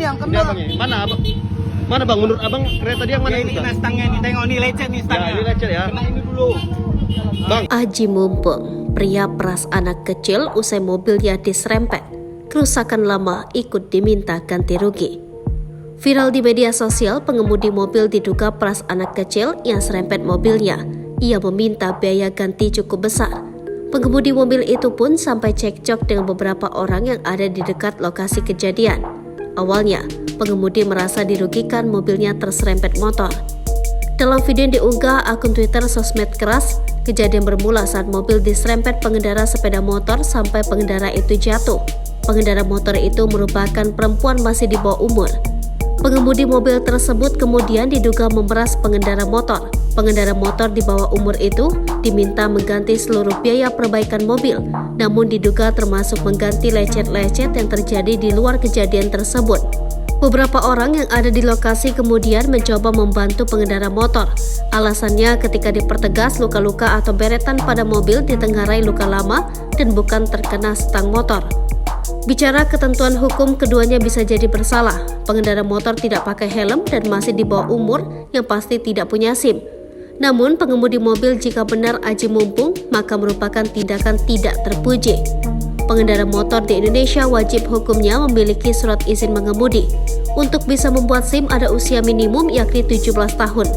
ini yang Ini kena. abang ini. Mana abang? Mana bang? Menurut abang kereta dia yang mana? Ini kena stangnya nih, tengok nih lecet nih stangnya. Ya, ini lecet ya. Kena ini dulu. Bang, Aji Mumpung, pria peras anak kecil usai mobilnya diserempet. Kerusakan lama ikut diminta ganti rugi. Viral di media sosial, pengemudi mobil diduga peras anak kecil yang serempet mobilnya. Ia meminta biaya ganti cukup besar. Pengemudi mobil itu pun sampai cekcok dengan beberapa orang yang ada di dekat lokasi kejadian. Awalnya, pengemudi merasa dirugikan mobilnya terserempet motor. Dalam video yang diunggah akun Twitter Sosmed Keras, kejadian bermula saat mobil diserempet pengendara sepeda motor sampai pengendara itu jatuh. Pengendara motor itu merupakan perempuan masih di bawah umur. Pengemudi mobil tersebut kemudian diduga memeras pengendara motor. Pengendara motor di bawah umur itu diminta mengganti seluruh biaya perbaikan mobil, namun diduga termasuk mengganti lecet-lecet yang terjadi di luar kejadian tersebut. Beberapa orang yang ada di lokasi kemudian mencoba membantu pengendara motor. Alasannya ketika dipertegas luka-luka atau beretan pada mobil ditenggarai luka lama dan bukan terkena stang motor. Bicara ketentuan hukum, keduanya bisa jadi bersalah. Pengendara motor tidak pakai helm dan masih di bawah umur yang pasti tidak punya SIM. Namun pengemudi mobil jika benar aji mumpung maka merupakan tindakan tidak terpuji. Pengendara motor di Indonesia wajib hukumnya memiliki surat izin mengemudi. Untuk bisa membuat SIM ada usia minimum yakni 17 tahun.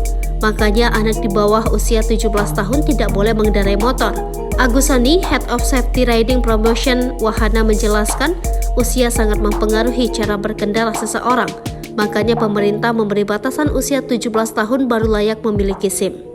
Makanya anak di bawah usia 17 tahun tidak boleh mengendarai motor. Agus Sani, Head of Safety Riding Promotion Wahana menjelaskan, usia sangat mempengaruhi cara berkendara seseorang. Makanya pemerintah memberi batasan usia 17 tahun baru layak memiliki SIM.